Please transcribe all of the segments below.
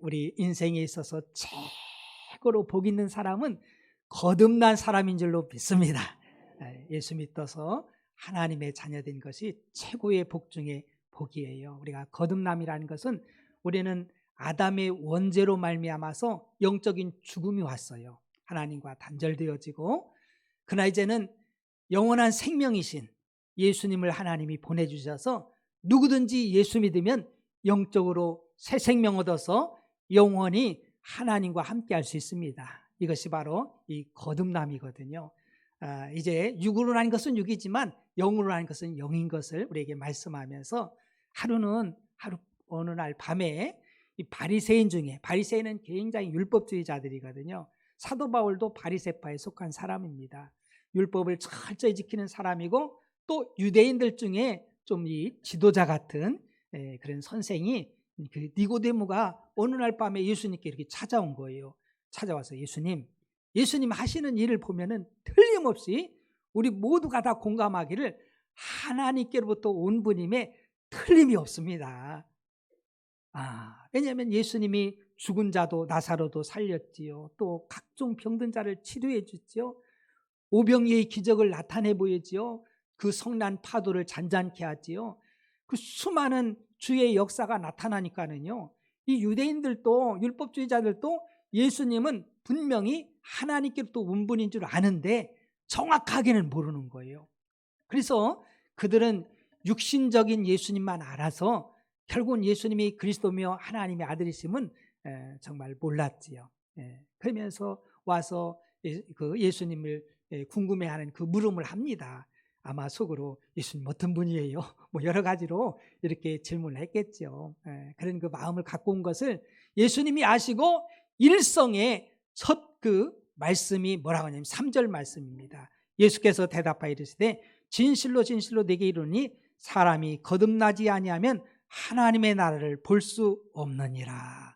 우리 인생에 있어서 최고로 복 있는 사람은 거듭난 사람인 줄로 믿습니다. 예수 믿어서 하나님의 자녀된 것이 최고의 복 중에 복이에요. 우리가 거듭남이라는 것은 우리는 아담의 원죄로 말미암아서 영적인 죽음이 왔어요. 하나님과 단절되어지고, 그러나 이제는 영원한 생명이신 예수님을 하나님이 보내주셔서 누구든지 예수 믿으면 영적으로 새 생명 얻어서 영원히 하나님과 함께 할 수 있습니다. 이것이 바로 이 거듭남이거든요. 이제 육으로 난 것은 육이지만 영으로 난 것은 영인 것을 우리에게 말씀하면서 어느 날 밤에 이 바리새인 중에, 바리새인은 굉장히 율법주의자들이거든요. 사도 바울도 바리새파에 속한 사람입니다. 율법을 철저히 지키는 사람이고, 또 유대인들 중에 좀 이 지도자 같은 그런 선생이, 그 니고데모가 어느 날 밤에 예수님께 이렇게 찾아온 거예요. 찾아와서 예수님 하시는 일을 보면은 틀림없이 우리 모두가 다 공감하기를 하나님께로부터 온 분임에 틀림이 없습니다. 왜냐하면 예수님이 죽은 자도 나사로도 살렸지요. 또 각종 병든 자를 치료해 줬지요. 오병이의 기적을 나타내 보이지요. 그 성난 파도를 잔잔케 하지요. 그 수많은 주의 역사가 나타나니까는요, 이 유대인들도, 율법주의자들도 예수님은 분명히 하나님께로부터 온 분인 줄 아는데 정확하게는 모르는 거예요. 그래서 그들은 육신적인 예수님만 알아서 결국은 예수님이 그리스도며 하나님의 아들이심은 정말 몰랐지요. 그러면서 와서 그 예수님을 궁금해하는 그 물음을 합니다. 아마 속으로 예수님 어떤 분이에요? 뭐 여러 가지로 이렇게 질문을 했겠죠. 그런 그 마음을 갖고 온 것을 예수님이 아시고 일성의 첫 그 말씀이 뭐라고 하냐면 3절 말씀입니다. 예수께서 대답하여 이르시되 진실로 진실로 내게 이르노니 사람이 거듭나지 아니하면 하나님의 나라를 볼 수 없느니라.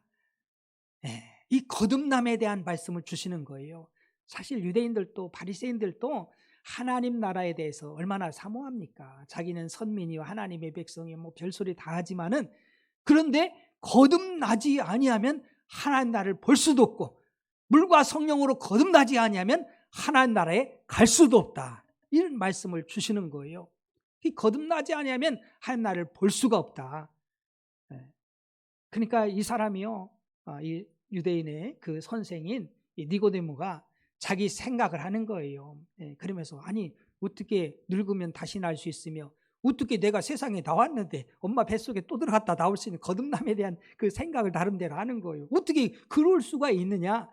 이 거듭남에 대한 말씀을 주시는 거예요. 사실 유대인들도 바리새인들도 하나님 나라에 대해서 얼마나 사모합니까? 자기는 선민이요 하나님의 백성이요 뭐 별소리 다 하지만은, 그런데 거듭나지 아니하면 하나님 나라를 볼 수도 없고, 물과 성령으로 거듭나지 아니하면 하나님 나라에 갈 수도 없다, 이런 말씀을 주시는 거예요. 거듭나지 아니하면 하나님 나라를 볼 수가 없다. 그러니까 이 사람이요, 이 유대인의 그 선생인 이 니고데모가 자기 생각을 하는 거예요. 그러면서 아니 어떻게 늙으면 다시 날 수 있으며, 어떻게 내가 세상에 나왔는데 엄마 뱃속에 또 들어갔다 나올 수 있는 거듭남에 대한 그 생각을 나름대로 하는 거예요. 어떻게 그럴 수가 있느냐,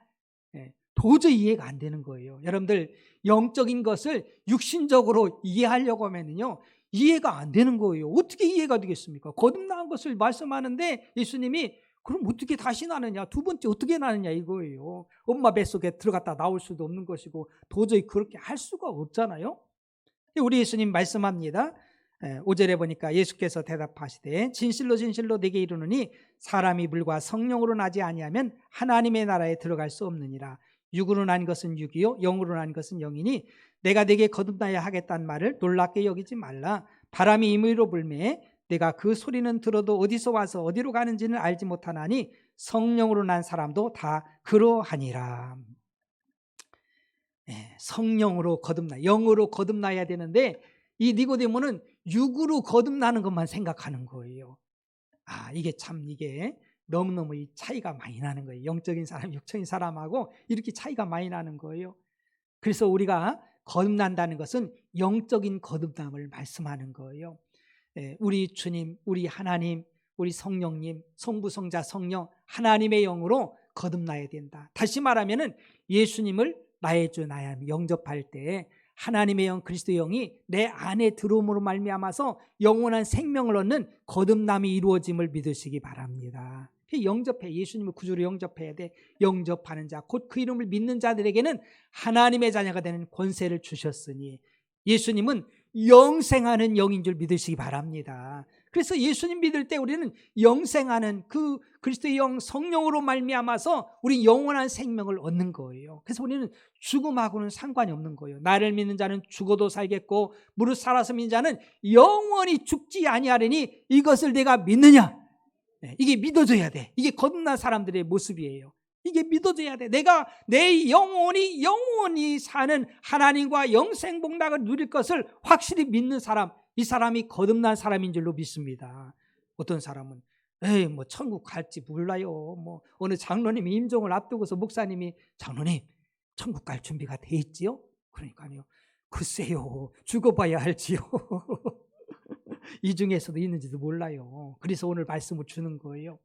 도저히 이해가 안 되는 거예요. 여러분들, 영적인 것을 육신적으로 이해하려고 하면요 이해가 안 되는 거예요. 어떻게 이해가 되겠습니까? 거듭난 것을 말씀하는데 예수님이 그럼 어떻게 다시 나느냐, 두 번째 어떻게 나느냐 이거예요. 엄마 뱃속에 들어갔다 나올 수도 없는 것이고 도저히 그렇게 할 수가 없잖아요. 우리 예수님 말씀합니다. 5절에 보니까 예수께서 대답하시되 진실로 진실로 내게 이르노니 사람이 물과 성령으로 나지 아니하면 하나님의 나라에 들어갈 수 없느니라. 육으로 난 것은 육이요 영으로 난 것은 영이니 내가 네게 거듭나야 하겠다는 말을 놀랍게 여기지 말라. 바람이 임의로 불매 내가 그 소리는 들어도 어디서 와서 어디로 가는지는 알지 못하나니 성령으로 난 사람도 다 그러하니라. 성령으로 거듭나, 영으로 거듭나야 되는데 이 니고데모는 육으로 거듭나는 것만 생각하는 거예요. 이게 너무너무 이 차이가 많이 나는 거예요. 영적인 사람, 육적인 사람하고 이렇게 차이가 많이 나는 거예요. 그래서 우리가 거듭난다는 것은 영적인 거듭남을 말씀하는 거예요. 우리 주님, 우리 하나님, 우리 성령님, 성부, 성자, 성령, 하나님의 영으로 거듭나야 된다. 다시 말하면은 예수님을 나의 주, 나의 하나님 영접할 때 하나님의 영, 그리스도의 영이 내 안에 들어옴으로 말미암아서 영원한 생명을 얻는 거듭남이 이루어짐을 믿으시기 바랍니다. 영접해, 예수님을 구주로 영접해야 돼. 영접하는 자, 곧 그 이름을 믿는 자들에게는 하나님의 자녀가 되는 권세를 주셨으니 예수님은 영생하는 영인 줄 믿으시기 바랍니다. 그래서 예수님 믿을 때 우리는 영생하는 그 그리스도의 영, 성령으로 말미암아서 우리 영원한 생명을 얻는 거예요. 그래서 우리는 죽음하고는 상관이 없는 거예요. 나를 믿는 자는 죽어도 살겠고 무릇 살아서 믿는 자는 영원히 죽지 아니하리니 이것을 내가 믿느냐? 이게 믿어져야 돼. 이게 거듭난 사람들의 모습이에요. 이게 믿어져야 돼. 내가 내 영원히 사는 하나님과 영생 복락을 누릴 것을 확실히 믿는 사람, 이 사람이 거듭난 사람인 줄로 믿습니다. 어떤 사람은 뭐 천국 갈지 몰라요. 뭐 어느 장로님이 임종을 앞두고서 목사님이 장로님 천국 갈 준비가 돼 있지요? 그러니까요. 글쎄요. 죽어봐야 알지요. 이 중에서도 있는지도 몰라요. 그래서 오늘 말씀을 주는 거예요.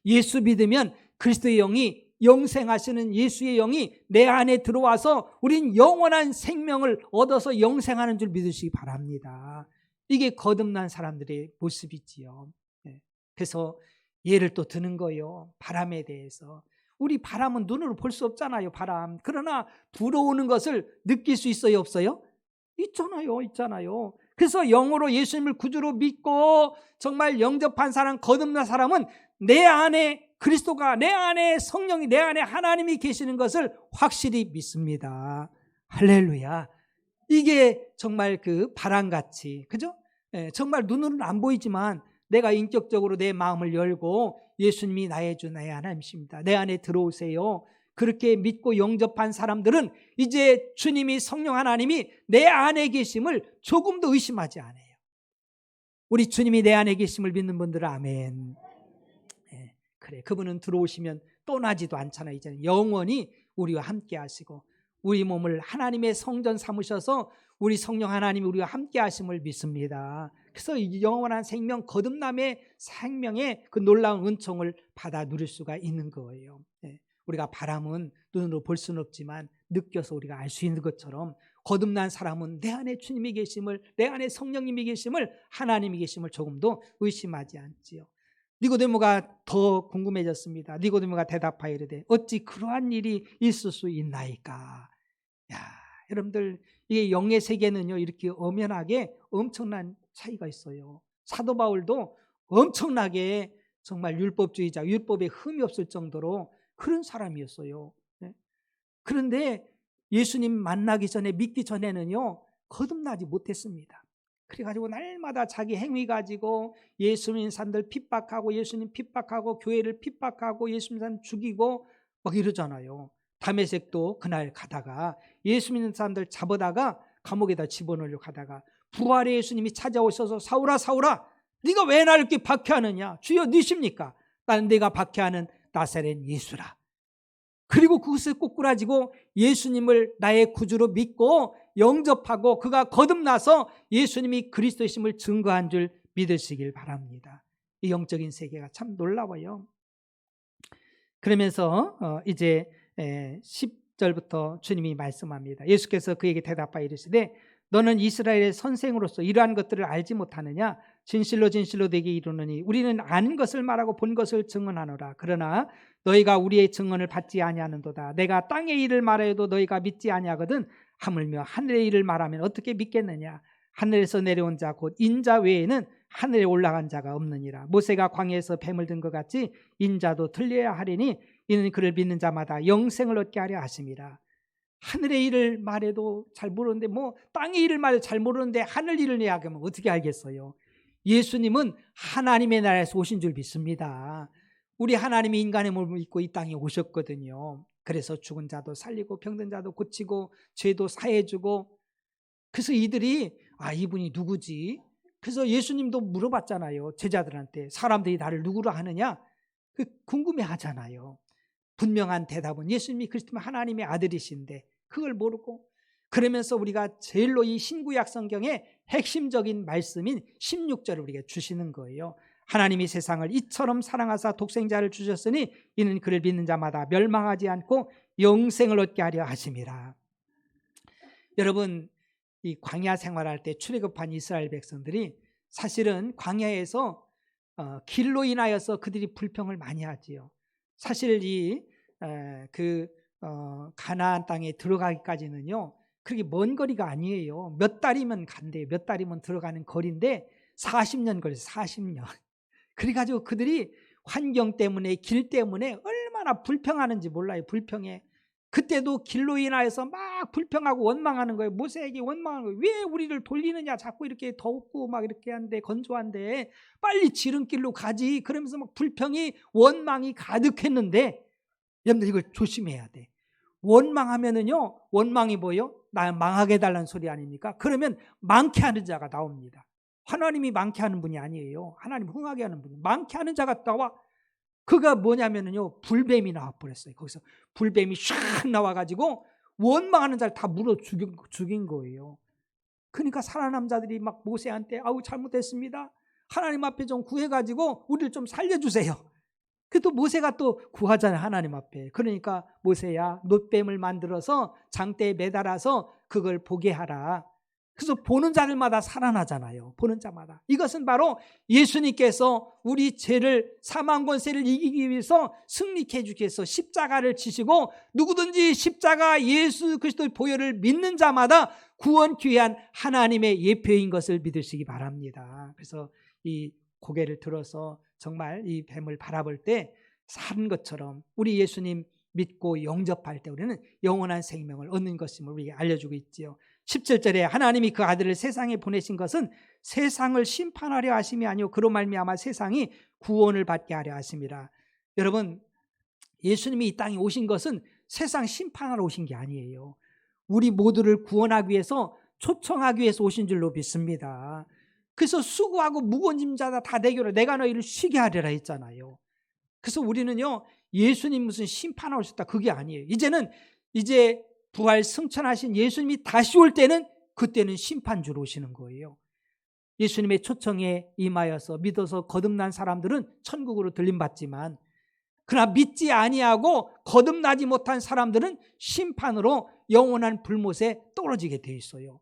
예수 믿으면 그리스도의 영이 영생하시는 예수의 영이 내 안에 들어와서 우린 영원한 생명을 얻어서 영생하는 줄 믿으시기 바랍니다. 이게 거듭난 사람들의 모습이지요. 그래서 예를 또 드는 거예요. 바람에 대해서. 우리 바람은 눈으로 볼 수 없잖아요. 바람. 그러나 불어오는 것을 느낄 수 있어요? 없어요? 있잖아요. 그래서 영으로 예수님을 구주로 믿고 정말 영접한 사람, 거듭난 사람은 내 안에 그리스도가, 내 안에 성령이, 내 안에 하나님이 계시는 것을 확실히 믿습니다. 할렐루야. 이게 정말 그 바람같이, 그죠? 정말 눈으로는 안 보이지만 내가 인격적으로 내 마음을 열고 예수님이 나의 주, 나의 하나님이십니다. 내 안에 들어오세요. 그렇게 믿고 영접한 사람들은 이제 주님이, 성령 하나님이 내 안에 계심을 조금도 의심하지 않아요. 우리 주님이 내 안에 계심을 믿는 분들은 아멘. 그래, 그분은 들어오시면 떠나지도 않잖아요. 이제는 영원히 우리와 함께 하시고 우리 몸을 하나님의 성전 삼으셔서 우리 성령 하나님이 우리와 함께 하심을 믿습니다. 그래서 이 영원한 생명, 거듭남의 생명의 그 놀라운 은총을 받아 누릴 수가 있는 거예요. 우리가 바람은 눈으로 볼 수는 없지만 느껴서 우리가 알 수 있는 것처럼 거듭난 사람은 내 안에 주님이 계심을, 내 안에 성령님이 계심을, 하나님이 계심을 조금도 의심하지 않지요. 니고데모가 더 궁금해졌습니다. 니고데모가 대답하여 이르되 어찌 그러한 일이 있을 수 있나이까. 야, 여러분들 이게 영의 세계는요 이렇게 엄연하게 엄청난 차이가 있어요. 사도 바울도 엄청나게 정말 율법주의자, 율법에 흠이 없을 정도로 그런 사람이었어요. 그런데 예수님 만나기 전에, 믿기 전에는요 거듭나지 못했습니다. 그래가지고 날마다 자기 행위 가지고 예수님 사람들 핍박하고, 예수님 핍박하고, 교회를 핍박하고, 예수님 사람 죽이고 막 이러잖아요. 다메섹도 그날 가다가 예수 믿는 사람들 잡아다가 감옥에다 집어넣으려고 하다가 부활의 예수님이 찾아오셔서 사울아 사울아 네가 왜 나를 이렇게 박해하느냐. 주여 니십니까? 나는 내가 박해하는 나사렛 예수라. 그리고 그것을 꼬꾸라지고 예수님을 나의 구주로 믿고 영접하고 그가 거듭나서 예수님이 그리스도이심을 증거한 줄 믿으시길 바랍니다. 이 영적인 세계가 참 놀라워요. 그러면서 이제 10절부터 주님이 말씀합니다. 예수께서 그에게 대답하여 이르시되 너는 이스라엘의 선생으로서 이러한 것들을 알지 못하느냐. 진실로 진실로 내게 이르노니 우리는 아는 것을 말하고 본 것을 증언하노라. 그러나 너희가 우리의 증언을 받지 아니하는도다. 내가 땅의 일을 말하여도 너희가 믿지 아니하거든. 하물며 하늘의 일을 말하면 어떻게 믿겠느냐. 하늘에서 내려온 자 곧 인자 외에는 하늘에 올라간 자가 없느니라. 모세가 광야에서 뱀을 든 것 같이 인자도 들려야 하리니 이는 그를 믿는 자마다 영생을 얻게 하려 하심이라. 하늘의 일을 말해도 잘 모르는데 뭐 땅의 일을 말해도 잘 모르는데 하늘 일을 이야기하면 어떻게 알겠어요? 예수님은 하나님의 나라에서 오신 줄 믿습니다. 우리 하나님이 인간의 몸을 입고 이 땅에 오셨거든요. 그래서 죽은 자도 살리고 병든 자도 고치고 죄도 사해주고. 그래서 이들이 이분이 누구지? 그래서 예수님도 물어봤잖아요. 제자들한테 사람들이 나를 누구로 하느냐? 궁금해하잖아요. 분명한 대답은 예수님이 그리스도 하나님의 아들이신데 그걸 모르고. 그러면서 우리가 제일로 이 신구약 성경의 핵심적인 말씀인 16절을 우리에게 주시는 거예요. 하나님이 세상을 이처럼 사랑하사 독생자를 주셨으니 이는 그를 믿는 자마다 멸망하지 않고 영생을 얻게 하려 하심이라. 여러분, 이 광야 생활할 때 출애굽한 이스라엘 백성들이 사실은 광야에서 길로 인하여서 그들이 불평을 많이 하지요. 사실 가나안 땅에 들어가기까지는요 그렇게 먼 거리가 아니에요. 몇 달이면 간대요. 몇 달이면 들어가는 거리인데 40년 걸려서 40년. 그래가지고 그들이 환경 때문에, 길 때문에 얼마나 불평하는지 몰라요. 불평해. 그때도 길로 인하여서 막 불평하고 원망하는 거예요. 모세에게 원망하는 거예요. 왜 우리를 돌리느냐, 자꾸 이렇게 덥고 막 이렇게 한데, 건조한데 빨리 지름길로 가지, 그러면서 막 불평이, 원망이 가득했는데, 여러분들 이걸 조심해야 돼. 원망하면은요, 원망이 뭐예요? 나 망하게 해달라는 소리 아닙니까? 그러면 많게 하는 자가 나옵니다. 하나님이 많게 하는 분이 아니에요. 하나님 흥하게 하는 분이, 많게 하는 자가 나와. 그가 뭐냐면은요, 불뱀이 나와버렸어요. 거기서 불뱀이 샥 나와가지고 원망하는 자를 다 물어 죽인 거예요. 그러니까 살아남은 자들이 막 모세한테, 아우 잘못했습니다, 하나님 앞에 좀 구해가지고 우리를 좀 살려주세요. 그또 모세가 또 구하잖아요, 하나님 앞에. 그러니까 모세야, 놋뱀을 만들어서 장대에 매달아서 그걸 보게 하라. 그래서 보는 자들마다 살아나잖아요. 보는 자마다. 이것은 바로 예수님께서 우리 죄를, 사망 권세를 이기기 위해서 승리케 해주기 위해서 십자가를 지시고, 누구든지 십자가 예수 그리스도의 보혈을 믿는 자마다 구원 귀한 하나님의 예표인 것을 믿으시기 바랍니다. 그래서 이 고개를 들어서 정말 이 뱀을 바라볼 때 산 것처럼 우리 예수님 믿고 영접할 때 우리는 영원한 생명을 얻는 것임을 우리에게 알려주고 있지요. 17절에 하나님이 그 아들을 세상에 보내신 것은 세상을 심판하려 하심이 아니요 그로 말미암아 세상이 구원을 받게 하려 하심이라. 여러분, 예수님이 이 땅에 오신 것은 세상 심판하러 오신 게 아니에요. 우리 모두를 구원하기 위해서, 초청하기 위해서 오신 줄로 믿습니다. 그래서 수고하고 무거운 짐 자다 다 내게로, 내가 너희를 쉬게 하리라 했잖아요. 그래서 우리는요, 예수님 무슨 심판하러 오셨다, 그게 아니에요. 이제 부활 승천하신 예수님이 다시 올 때는, 그때는 심판주로 오시는 거예요. 예수님의 초청에 임하여서 믿어서 거듭난 사람들은 천국으로 들림받지만, 그러나 믿지 아니하고 거듭나지 못한 사람들은 심판으로 영원한 불못에 떨어지게 돼 있어요.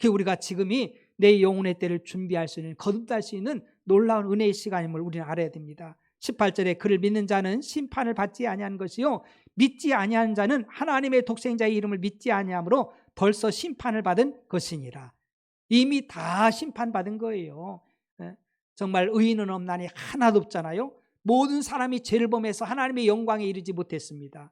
그 우리가 지금이 내 영혼의 때를 준비할 수 있는, 거듭날 수 있는 놀라운 은혜의 시간임을 우리는 알아야 됩니다. 18절에 그를 믿는 자는 심판을 받지 아니하는 것이요 믿지 아니하는 자는 하나님의 독생자의 이름을 믿지 아니하므로 벌써 심판을 받은 것이니라. 이미 다 심판받은 거예요. 정말 의인은 없나니 하나도 없잖아요. 모든 사람이 죄를 범해서 하나님의 영광에 이르지 못했습니다.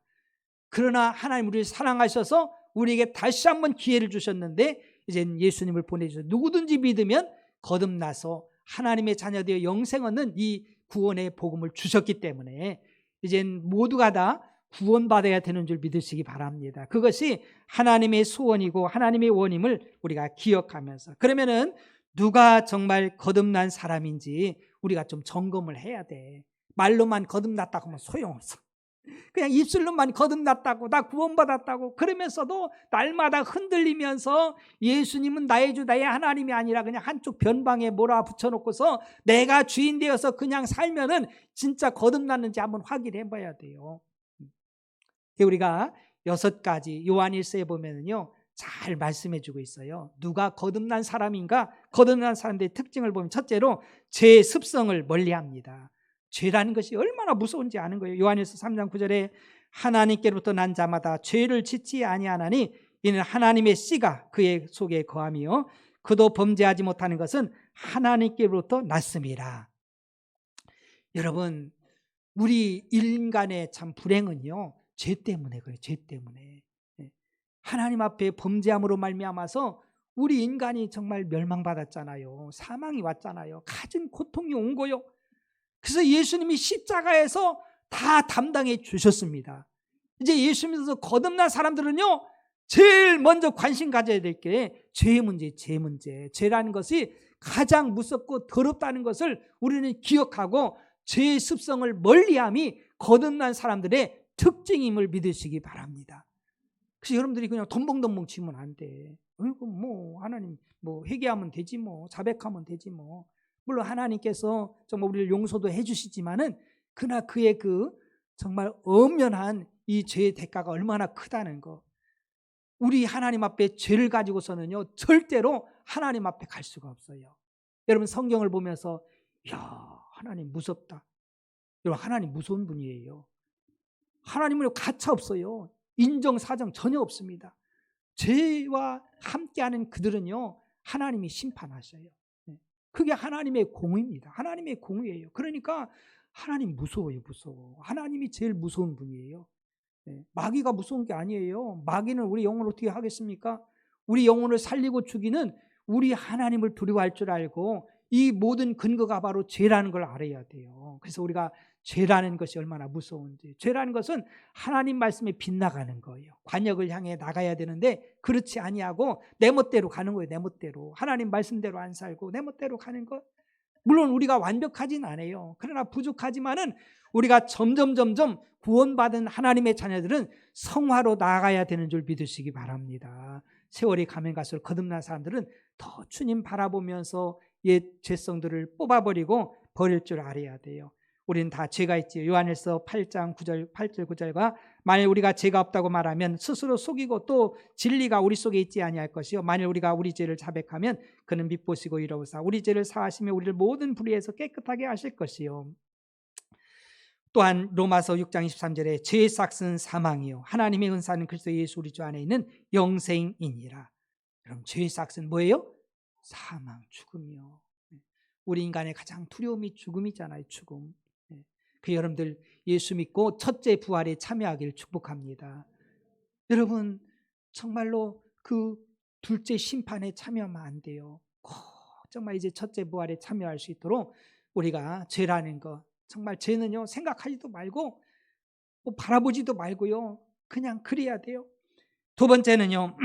그러나 하나님 우리를 사랑하셔서 우리에게 다시 한번 기회를 주셨는데, 이제는 예수님을 보내주셔서 누구든지 믿으면 거듭나서 하나님의 자녀되어 영생 얻는 이 구원의 복음을 주셨기 때문에 이젠 모두가 다 구원받아야 되는 줄 믿으시기 바랍니다. 그것이 하나님의 소원이고 하나님의 원임을 우리가 기억하면서, 그러면은 누가 정말 거듭난 사람인지 우리가 좀 점검을 해야 돼. 말로만 거듭났다고 하면 소용없어. 그냥 입술로만 거듭났다고, 나 구원받았다고 그러면서도 날마다 흔들리면서 예수님은 나의 주 나의 하나님이 아니라 그냥 한쪽 변방에 몰아붙여놓고서 내가 주인 되어서 그냥 살면은 진짜 거듭났는지 한번 확인해 봐야 돼요. 우리가 6가지 요한일서에 보면은요 잘 말씀해 주고 있어요. 누가 거듭난 사람인가? 거듭난 사람들의 특징을 보면, 첫째로 죄의 습성을 멀리합니다. 죄라는 것이 얼마나 무서운지 아는 거예요. 요한일서 3장 9절에 하나님께로부터 난 자마다 죄를 짓지 아니하나니 이는 하나님의 씨가 그의 속에 거함이요 그도 범죄하지 못하는 것은 하나님께로부터 났음이라. 여러분, 우리 인간의 참 불행은요 죄 때문에 그래요. 죄 때문에. 하나님 앞에 범죄함으로 말미암아서 우리 인간이 정말 멸망받았잖아요. 사망이 왔잖아요. 가진 고통이 온 거요. 그래서 예수님이 십자가에서 다 담당해 주셨습니다. 이제 예수님께서 거듭난 사람들은요 제일 먼저 관심 가져야 될 게 죄의 문제, 죄 문제. 죄라는 것이 가장 무섭고 더럽다는 것을 우리는 기억하고 죄의 습성을 멀리함이 거듭난 사람들의 특징임을 믿으시기 바랍니다. 그래서 여러분들이 그냥 덤벙덤벙 치면 안 돼. 뭐 하나님 뭐 회개하면 되지, 뭐 자백하면 되지, 뭐 물론 하나님께서 정말 우리를 용서도 해주시지만은 그러나 그의 그 정말 엄연한 이 죄의 대가가 얼마나 크다는 거. 우리 하나님 앞에 죄를 가지고서는요 절대로 하나님 앞에 갈 수가 없어요. 여러분 성경을 보면서 야 하나님 무섭다. 여러분 하나님 무서운 분이에요. 하나님은 가차 없어요. 인정사정 전혀 없습니다. 죄와 함께하는 그들은요 하나님이 심판하셔요. 그게 하나님의 공의입니다. 하나님의 공의예요. 그러니까 하나님 무서워요. 무서워. 하나님이 제일 무서운 분이에요. 마귀가 무서운 게 아니에요. 마귀는 우리 영혼을 어떻게 하겠습니까? 우리 영혼을 살리고 죽이는 우리 하나님을 두려워할 줄 알고 이 모든 근거가 바로 죄라는 걸 알아야 돼요. 그래서 우리가 죄라는 것이 얼마나 무서운지, 죄라는 것은 하나님 말씀에 빗나가는 거예요. 관역을 향해 나가야 되는데 그렇지 아니하고 내 멋대로 가는 거예요. 내 멋대로. 하나님 말씀대로 안 살고 내 멋대로 가는 것. 물론 우리가 완벽하진 않아요. 그러나 부족하지만은 우리가 점점 구원받은 하나님의 자녀들은 성화로 나아가야 되는 줄 믿으시기 바랍니다. 세월이 가면 갈수록 거듭난 사람들은 더 주님 바라보면서 옛 죄성들을 뽑아버리고 버릴 줄 알아야 돼요. 우리는 다 죄가 있지요. 요한일서 8장 9절, 8절 9절과 만일 우리가 죄가 없다고 말하면 스스로 속이고 또 진리가 우리 속에 있지 아니할 것이요 만일 우리가 우리 죄를 자백하면 그는 밉보시고 이러오사 우리 죄를 사하시며 우리를 모든 불의에서 깨끗하게 하실 것이요. 또한 로마서 6장 23절에 죄의 삭은 사망이요 하나님의 은사는 그리스도 예수 우리 주 안에 있는 영생이니라. 그럼 죄의 삭은 뭐예요? 사망, 죽음이요. 우리 인간의 가장 두려움이 죽음이잖아요. 죽음. 그 여러분들 예수 믿고 첫째 부활에 참여하기를 축복합니다. 여러분 정말로 그 둘째 심판에 참여하면 안 돼요. 꼭 정말 이제 첫째 부활에 참여할 수 있도록 우리가 죄라는 것, 정말 죄는요 생각하지도 말고 뭐 바라보지도 말고요 그냥 그래야 돼요. 두 번째는요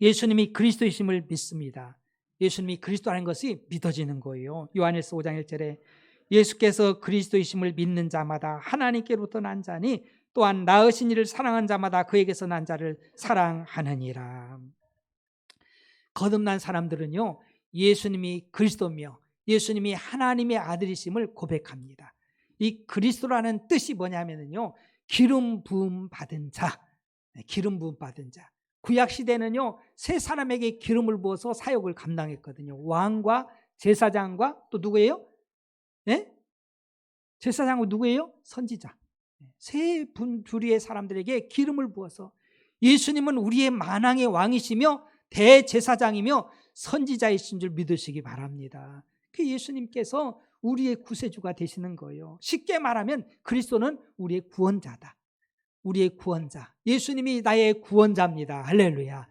예수님이 그리스도이심을 믿습니다. 예수님이 그리스도라는 것이 믿어지는 거예요. 요한일서 5장 1절에 예수께서 그리스도이심을 믿는 자마다 하나님께로부터 난 자니 또한 낳으신 이를 사랑한 자마다 그에게서 난 자를 사랑하느니라. 거듭난 사람들은요 예수님이 그리스도며 예수님이 하나님의 아들이심을 고백합니다. 이 그리스도라는 뜻이 뭐냐면요 기름 부음 받은 자, 기름 부음 받은 자. 구약 시대는요 세 사람에게 기름을 부어서 사역을 감당했거든요. 왕과 제사장과 또 누구예요? 네? 제사장은 누구예요? 선지자. 세 부류의 사람들에게 기름을 부어서 예수님은 우리의 만왕의 왕이시며 대제사장이며 선지자이신 줄 믿으시기 바랍니다. 그 예수님께서 우리의 구세주가 되시는 거예요. 쉽게 말하면 그리스도는 우리의 구원자다. 우리의 구원자. 예수님이 나의 구원자입니다. 할렐루야.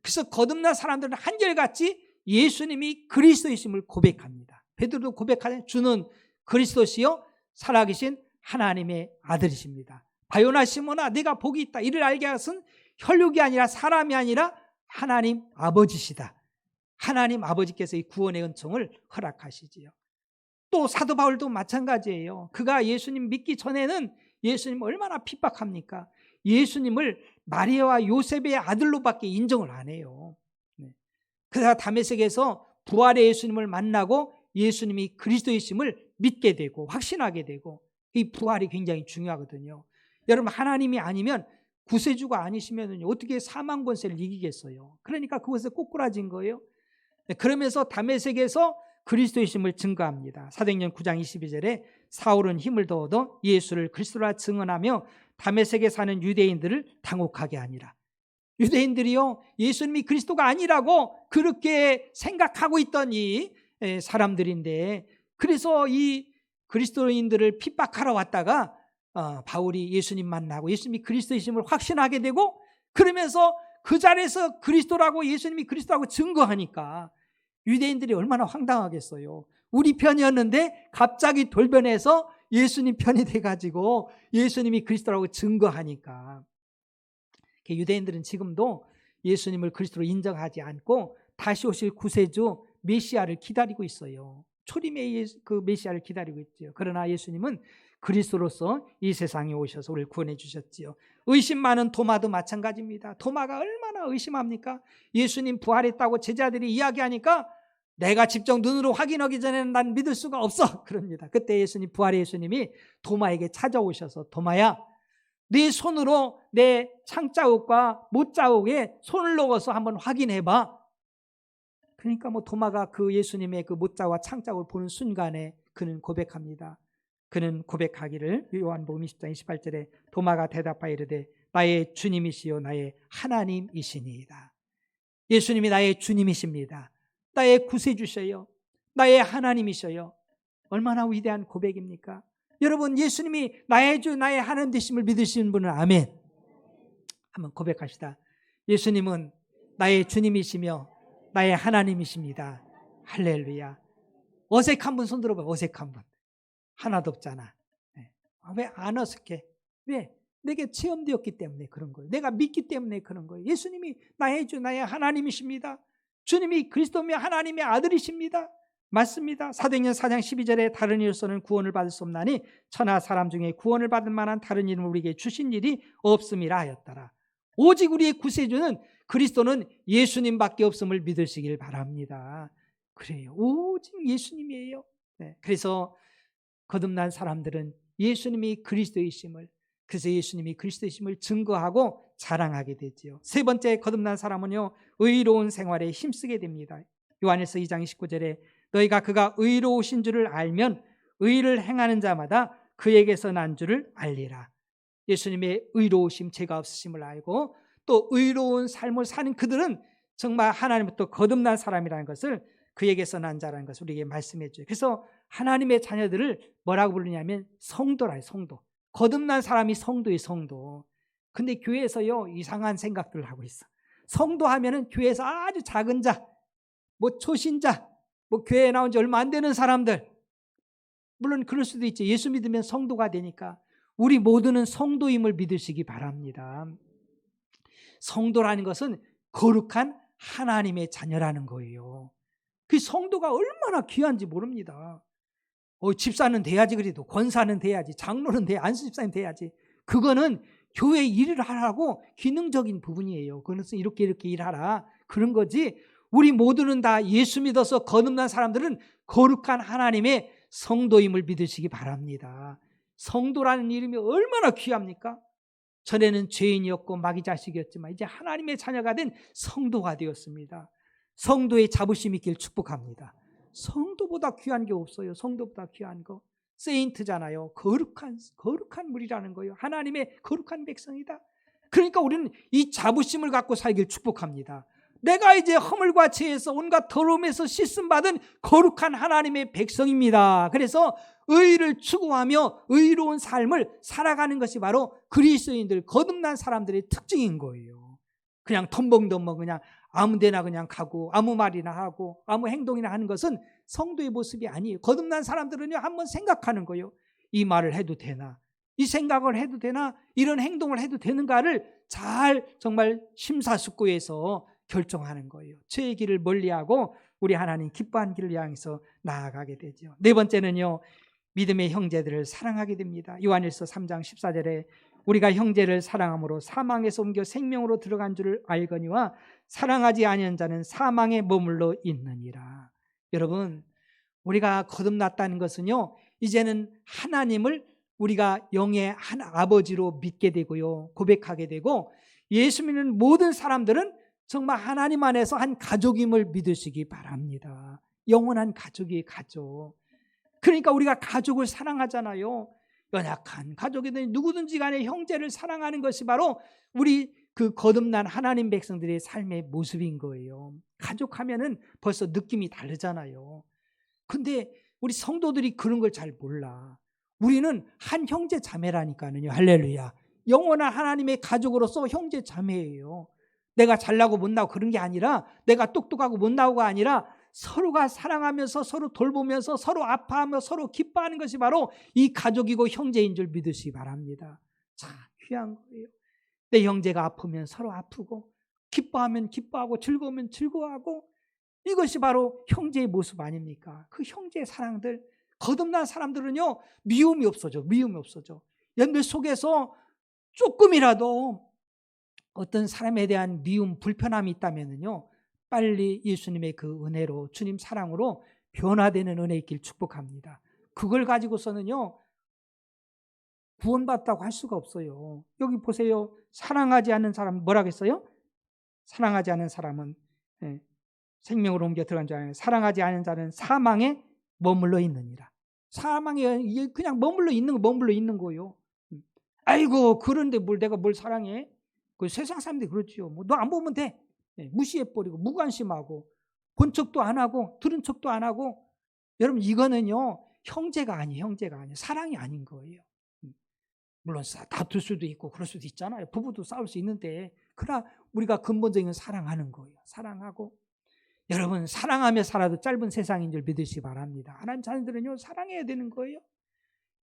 그래서 거듭난 사람들은 한결같이 예수님이 그리스도이심을 고백합니다. 베드로도 고백하는 주는 그리스도시요 살아계신 하나님의 아들이십니다. 바요나 시몬아 네가 복이 있다. 이를 알게 하신 혈육이 아니라 사람이 아니라 하나님 아버지시다. 하나님 아버지께서 이 구원의 은총을 허락하시지요. 또 사도 바울도 마찬가지예요. 그가 예수님 믿기 전에는 예수님 얼마나 핍박합니까? 예수님을 마리아와 요셉의 아들로밖에 인정을 안 해요. 그러다 다메섹에서 부활의 예수님을 만나고 예수님이 그리스도이심을 믿게 되고 확신하게 되고 이 부활이 굉장히 중요하거든요. 여러분 하나님이 아니면 구세주가 아니시면 어떻게 사망 권세를 이기겠어요? 그러니까 그것에 꼬꾸라진 거예요. 그러면서 다메섹에서 그리스도이심을 증거합니다. 사도행전 9장 22절에 사울은 힘을 더 얻어 예수를 그리스도라 증언하며 다메섹에 사는 유대인들을 당혹하게 하니라. 유대인들이요 예수님이 그리스도가 아니라고 그렇게 생각하고 있던 이 사람들인데 그래서 이 그리스도인들을 핍박하러 왔다가 바울이 예수님 만나고 예수님이 그리스도이심을 확신하게 되고 그러면서 그 자리에서 그리스도라고 예수님이 그리스도라고 증거하니까 유대인들이 얼마나 황당하겠어요. 우리 편이었는데 갑자기 돌변해서 예수님 편이 돼가지고 예수님이 그리스도라고 증거하니까 유대인들은 지금도 예수님을 그리스도로 인정하지 않고 다시 오실 구세주 메시아를 기다리고 있어요. 초림의 그 메시아를 기다리고 있죠. 그러나 예수님은 그리스도로서 이 세상에 오셔서 우리를 구원해 주셨지요. 의심 많은 도마도 마찬가지입니다. 도마가 얼마나 의심합니까? 예수님 부활했다고 제자들이 이야기하니까 내가 직접 눈으로 확인하기 전에는 난 믿을 수가 없어 그럽니다. 그때 예수님 부활의 예수님이 도마에게 찾아오셔서 도마야 네 손으로 내 창자국과 못자국에 손을 넣어서 한번 확인해봐. 그러니까 도마가 그 예수님의 그 못자와 창자국을 보는 순간에 그는 고백합니다. 그는 고백하기를 요한복음 20장 28절에 도마가 대답하여 이르되 나의 주님이시요 나의 하나님이시니이다. 예수님이 나의 주님이십니다. 나의 구세주셔요. 나의 하나님이셔요. 얼마나 위대한 고백입니까? 여러분, 예수님이 나의 주 나의 하나님 되심을 믿으시는 분은 아멘. 한번 고백합시다. 예수님은 나의 주님이시며 나의 하나님이십니다. 할렐루야. 어색한 분 손 들어봐요. 어색한 분. 하나도 없잖아. 왜 안 어색해? 왜? 내게 체험되었기 때문에 그런 거예요. 내가 믿기 때문에 그런 거예요. 예수님이 나의 주 나의 하나님이십니다. 주님이 그리스도며 하나님의 아들이십니다. 맞습니다. 사도행전 4장 12절에 다른 이로서는 구원을 받을 수 없나니 천하 사람 중에 구원을 받을 만한 다른 이름을 우리에게 주신 일이 없음이라 하였더라. 오직 우리의 구세주는 그리스도는 예수님밖에 없음을 믿으시길 바랍니다. 그래요. 오직 예수님이에요. 그래서 거듭난 사람들은 예수님이 그리스도이심을, 그래서 예수님이 그리스도이심을 증거하고 자랑하게 되지요. 세 번째 거듭난 사람은요, 의로운 생활에 힘쓰게 됩니다. 요한일서 2장 29절에 너희가 그가 의로우신 줄을 알면 의를 행하는 자마다 그에게서 난 줄을 알리라. 예수님의 의로우심, 죄가 없으심을 알고 또 의로운 삶을 사는 그들은 정말 하나님부터 거듭난 사람이라는 것을, 그에게서 난 자라는 것을 우리에게 말씀해 줘요. 그래서 하나님의 자녀들을 뭐라고 부르냐면 성도라요. 성도. 거듭난 사람이 성도예요. 성도. 근데 교회에서요, 이상한 생각들을 하고 있어. 성도 하면은 교회에서 아주 작은 자, 뭐 초신자, 뭐 교회에 나온 지 얼마 안 되는 사람들, 물론 그럴 수도 있죠. 예수 믿으면 성도가 되니까. 우리 모두는 성도임을 믿으시기 바랍니다. 성도라는 것은 거룩한 하나님의 자녀라는 거예요. 그 성도가 얼마나 귀한지 모릅니다. 집사는 돼야지, 그래도 권사는 돼야지, 장로는 돼야지, 안수집사는 돼야지. 그거는 교회 일을 하라고 기능적인 부분이에요. 그것은 이렇게 일하라, 그런 거지. 우리 모두는 다 예수 믿어서 거듭난 사람들은 거룩한 하나님의 성도임을 믿으시기 바랍니다. 성도라는 이름이 얼마나 귀합니까? 전에는 죄인이었고 마귀 자식이었지만 이제 하나님의 자녀가 된 성도가 되었습니다. 성도의 자부심 있길 축복합니다. 성도보다 귀한 게 없어요. 성도보다 귀한 거. 세인트잖아요. 거룩한 물이라는 거예요. 하나님의 거룩한 백성이다. 그러니까 우리는 이 자부심을 갖고 살길 축복합니다. 내가 이제 허물과 죄에서 온갖 더러움에서 씻음받은 거룩한 하나님의 백성입니다. 그래서 의를 추구하며 의로운 삶을 살아가는 것이 바로 그리스도인들, 거듭난 사람들의 특징인 거예요. 그냥 덤벙덤벙 그냥 아무데나 그냥 가고 아무 말이나 하고 아무 행동이나 하는 것은 성도의 모습이 아니에요. 거듭난 사람들은요, 한번 생각하는 거예요. 이 말을 해도 되나? 이 생각을 해도 되나? 이런 행동을 해도 되는가를 잘 정말 심사숙고해서 결정하는 거예요. 죄의 길을 멀리하고 우리 하나님 기뻐한 길을 향해서 나아가게 되죠. 네 번째는요, 믿음의 형제들을 사랑하게 됩니다. 요한일서 3장 14절에 우리가 형제를 사랑함으로 사망에서 옮겨 생명으로 들어간 줄을 알거니와 사랑하지 아니한 자는 사망에 머물러 있느니라. 여러분, 우리가 거듭났다는 것은요, 이제는 하나님을 우리가 영의 한 아버지로 믿게 되고요, 고백하게 되고, 예수 믿는 모든 사람들은 정말 하나님 안에서 한 가족임을 믿으시기 바랍니다. 영원한 가족이에요. 가족. 그러니까 우리가 가족을 사랑하잖아요. 연약한 가족이든 누구든지 간에 형제를 사랑하는 것이 바로 우리 그 거듭난 하나님 백성들의 삶의 모습인 거예요. 가족하면은 벌써 느낌이 다르잖아요. 근데 우리 성도들이 그런 걸 잘 몰라. 우리는 한 형제 자매라니까요. 할렐루야. 영원한 하나님의 가족으로서 형제 자매예요. 내가 잘나고 못나고 그런 게 아니라, 내가 똑똑하고 못나고가 아니라 서로가 사랑하면서 서로 돌보면서 서로 아파하며 서로 기뻐하는 것이 바로 이 가족이고 형제인 줄 믿으시기 바랍니다. 참 귀한 거예요. 내 형제가 아프면 서로 아프고, 기뻐하면 기뻐하고, 즐거우면 즐거워하고, 이것이 바로 형제의 모습 아닙니까? 그 형제의 사랑들, 거듭난 사람들은요, 미움이 없어져. 미움이 없어져. 연들 속에서 조금이라도 어떤 사람에 대한 미움, 불편함이 있다면요, 빨리 예수님의 그 은혜로, 주님 사랑으로 변화되는 은혜 있길 축복합니다. 그걸 가지고서는요, 구원받다고 할 수가 없어요. 여기 보세요. 사랑하지 않는 사람 뭐라고 했어요? 사랑하지 않는 사람은 생명으로 옮겨 들어간 줄 알아요. 사랑하지 않는 자는 사망에 머물러 있느니라. 사망에 그냥 머물러 있는 거예요. 아이고, 그런데 내가 뭘 사랑해? 그 세상 사람들이 그렇지요. 너 안 보면 돼. 무시해버리고 무관심하고 본 척도 안 하고 들은 척도 안 하고. 여러분, 이거는요, 형제가 아니에요. 사랑이 아닌 거예요. 물론 다툴 수도 있고 그럴 수도 있잖아요. 부부도 싸울 수 있는데, 그러나 우리가 근본적인 건 사랑하는 거예요. 사랑하고, 여러분, 사랑하며 살아도 짧은 세상인 줄 믿으시기 바랍니다. 하나님 자녀들은요, 사랑해야 되는 거예요.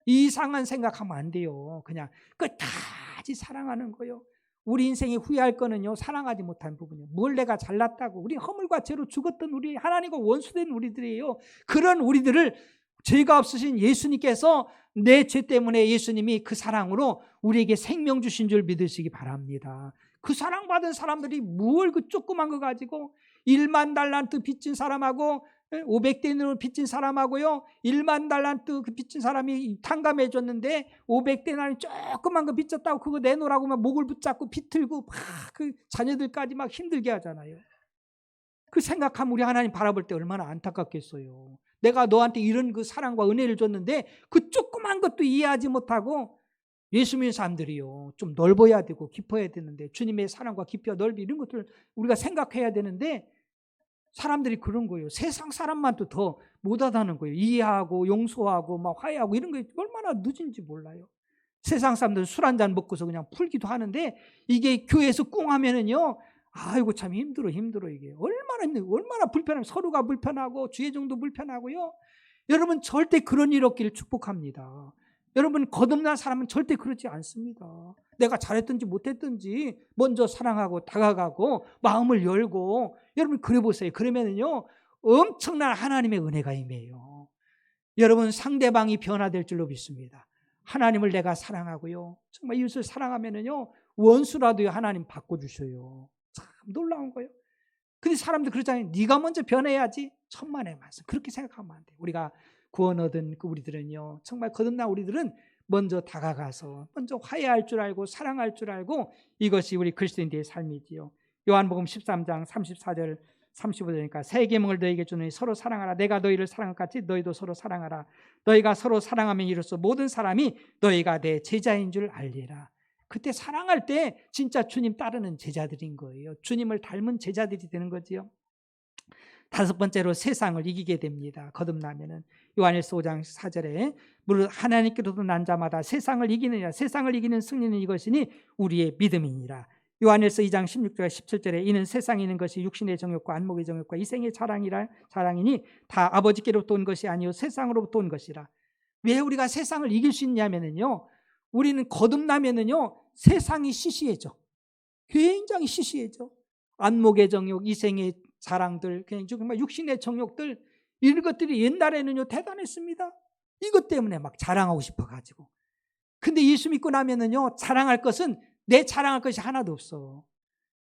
이상한 생각하면 안 돼요. 그냥 끝까지 사랑하는 거예요. 우리 인생에 후회할 거는요, 사랑하지 못한 부분이에요. 뭘 내가 잘났다고, 우리 허물과 죄로 죽었던 우리, 하나님과 원수된 우리들이에요. 그런 우리들을 죄가 없으신 예수님께서, 내 죄 때문에 예수님이 그 사랑으로 우리에게 생명 주신 줄 믿으시기 바랍니다. 그 사랑받은 사람들이 뭘 그 조그만 거 가지고 1만 달란트 빚진 사람하고 500데나리온 빚진 사람하고요, 1만 달란트 그 빚진 사람이 탕감해 줬는데 500데나리온 조그만 거 빚졌다고 그거 내놓으라고 막 목을 붙잡고 비틀고 막 그 자녀들까지 막 힘들게 하잖아요. 그 생각하면 우리 하나님 바라볼 때 얼마나 안타깝겠어요. 내가 너한테 이런 그 사랑과 은혜를 줬는데 그 조그만 것도 이해하지 못하고, 예수 믿는 사람들이요, 좀 넓어야 되고 깊어야 되는데, 주님의 사랑과 깊이와 넓이 이런 것들을 우리가 생각해야 되는데, 사람들이 그런 거예요. 세상 사람만 또 더 못하다는 거예요. 이해하고 용서하고 막 화해하고 이런 게 얼마나 늦은지 몰라요. 세상 사람들은 술 한잔 먹고서 그냥 풀기도 하는데, 이게 교회에서 꿍 하면은요, 아이고 참 힘들어 이게. 얼마나 힘들어, 얼마나 불편하면, 서로가 불편하고 주의종도 불편하고요. 여러분, 절대 그런 일 없기를 축복합니다. 여러분, 거듭난 사람은 절대 그렇지 않습니다. 내가 잘했든지 못했든지 먼저 사랑하고 다가가고 마음을 열고, 여러분 그래 보세요. 그러면은요, 엄청난 하나님의 은혜가 임해요. 여러분, 상대방이 변화될 줄로 믿습니다. 하나님을 내가 사랑하고요, 정말 이웃을 사랑하면은요, 원수라도요 하나님 바꿔주셔요. 참 놀라운 거예요. 근데 사람들 그러잖아요. 네가 먼저 변해야지. 천만의 말씀. 그렇게 생각하면 안 돼요. 우리가 구원 얻은 그 우리들은요, 정말 거듭난 우리들은 먼저 다가가서 먼저 화해할 줄 알고 사랑할 줄 알고, 이것이 우리 그리스도인들의 삶이지요. 요한복음 13장 34절 35절이니까 새 계명을 너희에게 주노니 서로 사랑하라. 내가 너희를 사랑한 것 같이 너희도 서로 사랑하라. 너희가 서로 사랑하면 이로써 모든 사람이 너희가 내 제자인 줄 알리라. 그때 사랑할 때 진짜 주님 따르는 제자들인 거예요. 주님을 닮은 제자들이 되는 거지요. 다섯 번째로 세상을 이기게 됩니다. 거듭나면은 요한일서 5장 4절에 무릇 하나님께로도 난 자마다 세상을 이기느냐, 세상을 이기는 승리는 이것이니 우리의 믿음이니라. 요한일서 2장 16절 17절에 이는 세상에 있는 것이 육신의 정욕과 안목의 정욕과 이생의 자랑이니 다 아버지께로부터 온 것이 아니요 세상으로부터 온 것이라. 왜 우리가 세상을 이길 수 있냐면은요, 우리는 거듭나면은요, 세상이 시시해져. 굉장히 시시해져. 안목의 정욕, 이생의 자랑들, 그냥 정말 육신의 정욕들, 이런 것들이 옛날에는요 대단했습니다. 이것 때문에 막 자랑하고 싶어가지고. 근데 예수 믿고 나면은요, 자랑할 것은, 내 자랑할 것이 하나도 없어.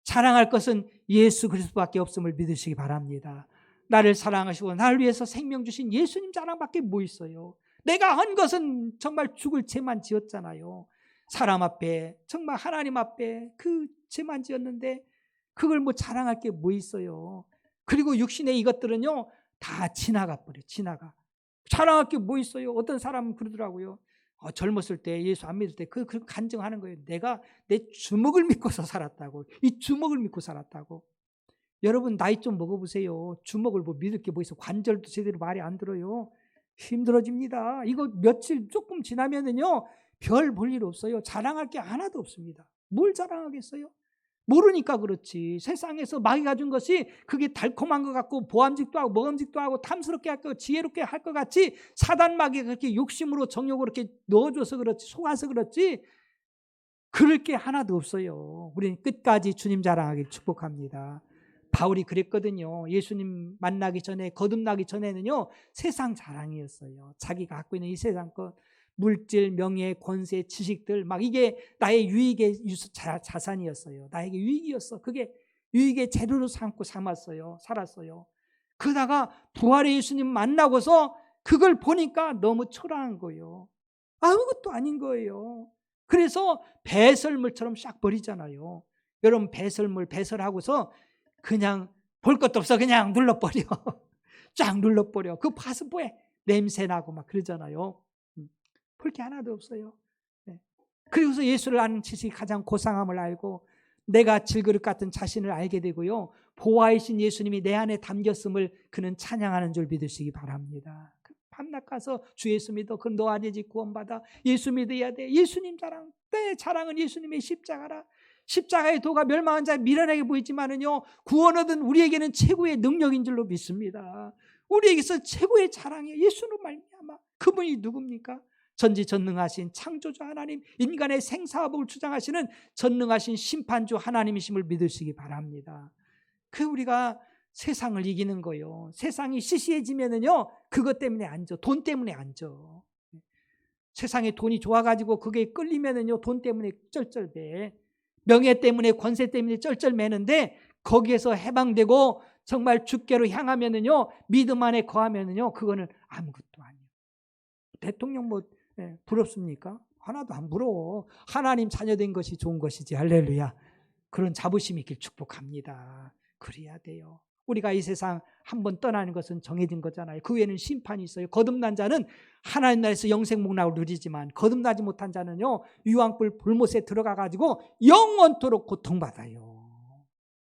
자랑할 것은 예수 그리스도밖에 없음을 믿으시기 바랍니다. 나를 사랑하시고 나를 위해서 생명 주신 예수님 자랑밖에 뭐 있어요. 내가 한 것은 정말 죽을 죄만 지었잖아요. 사람 앞에, 정말 하나님 앞에 그 죄만 지었는데 그걸 뭐 자랑할 게 뭐 있어요. 그리고 육신의 이것들은요 다 지나가 버려. 지나가. 자랑할 게 뭐 있어요. 어떤 사람은 그러더라고요. 젊었을 때 예수 안 믿을 때 그 간증하는 거예요. 내가 내 주먹을 믿고서 살았다고. 이 주먹을 믿고 살았다고. 여러분, 나이 좀 먹어보세요. 주먹을 뭐 믿을 게 뭐 있어. 관절도 제대로 말이 안 들어요. 힘들어집니다. 이거 며칠 조금 지나면은요 별 볼 일 없어요. 자랑할 게 하나도 없습니다. 뭘 자랑하겠어요? 모르니까 그렇지. 세상에서 마귀가 준 것이 그게 달콤한 것 같고 보암직도 하고 먹음직도 하고 탐스럽게 할 것, 지혜롭게 할 것 같이 사단 마귀가 그렇게 욕심으로 정욕으로 이렇게 넣어줘서 그렇지, 속아서 그렇지, 그럴 게 하나도 없어요. 우리는 끝까지 주님 자랑하기를 축복합니다. 바울이 그랬거든요. 예수님 만나기 전에, 거듭나기 전에는요 세상 자랑이었어요. 자기가 갖고 있는 이 세상 것, 물질, 명예, 권세, 지식들, 막 이게 나의 유익의 자산이었어요. 나에게 유익이었어. 그게 유익의 재료로 삼았어요. 살았어요. 그러다가 부활의 예수님 만나고서 그걸 보니까 너무 초라한 거예요. 아무것도 아닌 거예요. 그래서 배설물처럼 싹 버리잖아요. 여러분, 배설하고서 그냥 볼 것도 없어. 그냥 눌러버려. 쫙 눌러버려. 그 파스포에 냄새나고 막 그러잖아요. 볼 게 하나도 없어요. 그리고서 예수를 아는 지식이 가장 고상함을 알고 내가 질그릇 같은 자신을 알게 되고요, 보화이신 예수님이 내 안에 담겼음을 그는 찬양하는 줄 믿으시기 바랍니다. 밤낮 가서 주 예수 믿어. 그럼 너 아니지 구원받아. 예수 믿어야 돼. 예수님 자랑. 내 자랑은 예수님의 십자가라. 십자가의 도가 멸망한 자 미련하게 보이지만은요, 구원 얻은 우리에게는 최고의 능력인 줄로 믿습니다. 우리에게서 최고의 자랑이에요. 예수로 말미암아. 그분이 누굽니까? 전지전능하신 창조주 하나님, 인간의 생사화복을 주장하시는 전능하신 심판주 하나님이심을 믿으시기 바랍니다. 그 우리가 세상을 이기는 거요. 세상이 시시해지면은요, 그것 때문에 안 져. 돈 때문에 안 져. 세상에 돈이 좋아가지고 그게 끌리면은요, 돈 때문에 쩔쩔매. 명예 때문에, 권세 때문에 쩔쩔매는데 거기에서 해방되고 정말 주께로 향하면은요, 믿음 안에 거하면은요, 그거는 아무것도 아니에요. 대통령 뭐 부럽습니까? 하나도 안 부러워. 하나님 자녀된 것이 좋은 것이지. 할렐루야. 그런 자부심이 있길 축복합니다. 그래야 돼요. 우리가 이 세상 한번 떠나는 것은 정해진 거잖아요. 그 외에는 심판이 있어요. 거듭난 자는 하나님 나라에서 영생복락을 누리지만 거듭나지 못한 자는요, 유황불 불못에 들어가가지고 영원토록 고통받아요.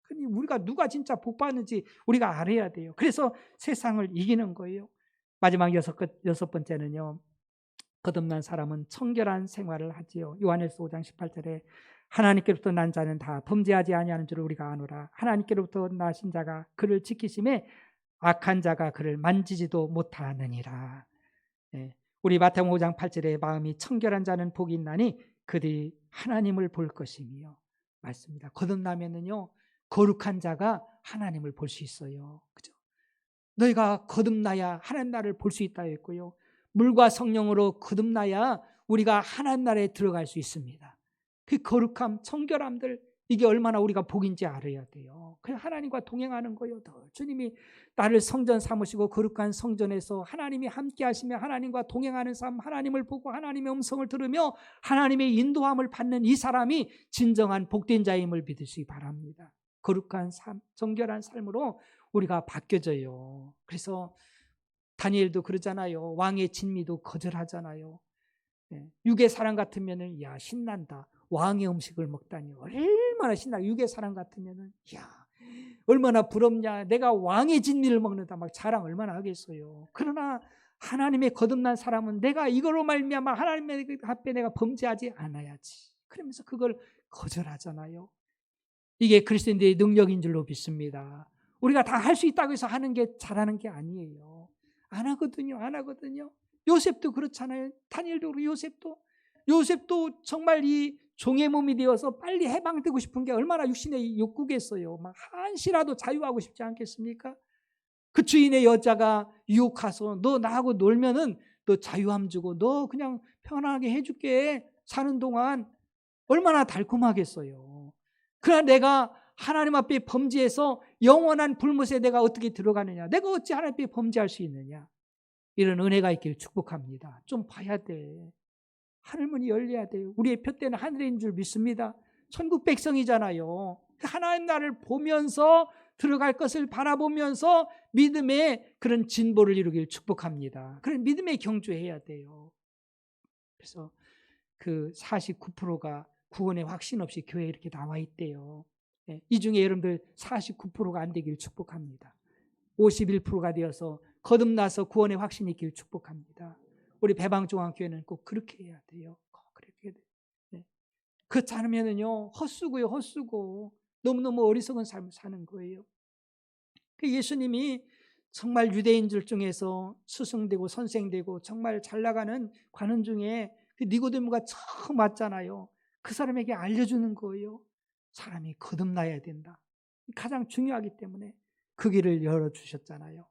그러니 우리가 누가 진짜 복 받는지 우리가 알아야 돼요. 그래서 세상을 이기는 거예요. 마지막 여섯 번째는요, 거듭난 사람은 청결한 생활을 하지요. 요한일서 5장 18절에 하나님께로부터 난 자는 다 범죄하지 아니하는 줄을 우리가 아노라. 하나님께로부터 나신 자가 그를 지키심에 악한 자가 그를 만지지도 못하느니라. 우리 마태복음 5장 8절에 마음이 청결한 자는 복이 있나니 그들이 하나님을 볼 것이며 말씀입니다. 거듭나면은요, 거룩한 자가 하나님을 볼 수 있어요. 그죠? 너희가 거듭나야 하나님 나라를 볼 수 있다 했고요. 물과 성령으로 거듭나야 우리가 하나님 나라에 들어갈 수 있습니다. 그 거룩함, 청결함들, 이게 얼마나 우리가 복인지 알아야 돼요. 그냥 하나님과 동행하는 거예요. 주님이 나를 성전 삼으시고 거룩한 성전에서 하나님이 함께 하시며 하나님과 동행하는 삶, 하나님을 보고 하나님의 음성을 들으며 하나님의 인도함을 받는 이 사람이 진정한 복된 자임을 믿으시기 바랍니다. 거룩한 삶, 정결한 삶으로 우리가 바뀌어져요. 그래서 다니엘도 그러잖아요. 왕의 진미도 거절하잖아요. 육의 사람 같으면은 야 신난다. 왕의 음식을 먹다니 얼마나 신나. 육의 사람 같으면은 야 얼마나 부럽냐. 내가 왕의 진미를 먹는다. 막 자랑 얼마나 하겠어요. 그러나 하나님의 거듭난 사람은 내가 이거로 말미암아 하나님의 앞에 내가 범죄하지 않아야지. 그러면서 그걸 거절하잖아요. 이게 그리스도인들의 능력인 줄로 믿습니다. 우리가 다 할 수 있다고 해서 하는 게 잘하는 게 아니에요. 안 하거든요. 안 하거든요. 요셉도 그렇잖아요. 다니엘도 그렇고 요셉도 정말 이 종의 몸이 되어서 빨리 해방되고 싶은 게 얼마나 육신의 욕구겠어요. 막 한시라도 자유하고 싶지 않겠습니까? 그 주인의 여자가 유혹해서 너 나하고 놀면은 너 자유함 주고 너 그냥 편하게 해줄게 사는 동안 얼마나 달콤하겠어요. 그러나 내가 하나님 앞에 범죄해서 영원한 불못에 내가 어떻게 들어가느냐? 내가 어찌 하나님 앞에 범죄할 수 있느냐? 이런 은혜가 있기를 축복합니다. 좀 봐야 돼. 하늘문이 열려야 돼요. 우리의 표대는 하늘에 있는 줄 믿습니다. 천국 백성이잖아요. 하나님 나를 보면서 들어갈 것을 바라보면서 믿음의 그런 진보를 이루길 축복합니다. 그런 믿음에 경주해야 돼요. 그래서 그 49%가 구원의 확신 없이 교회에 이렇게 나와 있대요. 이 중에 여러분들 49%가 안 되길 축복합니다. 51%가 되어서 거듭나서 구원의 확신이 있길 축복합니다. 우리 배방중앙교회는 꼭 그렇게 해야 돼요. 꼭 그렇게 해야 돼요. 그렇지 않으면은요, 헛수고요, 헛수고. 너무너무 어리석은 삶을 사는 거예요. 그 예수님이 정말 유대인들 중에서 스승되고 선생되고 정말 잘 나가는 관원 중에 그 니고데모가 처음 왔잖아요. 그 사람에게 알려주는 거예요. 사람이 거듭나야 된다. 가장 중요하기 때문에 그 길을 열어주셨잖아요.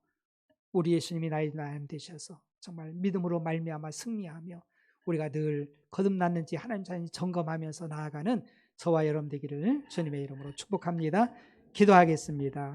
우리 예수님이 나의 나름 되셔서 정말 믿음으로 말미암아 승리하며 우리가 늘 거듭났는지 하나님 자신이 점검하면서 나아가는 저와 여러분 되기를 주님의 이름으로 축복합니다. 기도하겠습니다.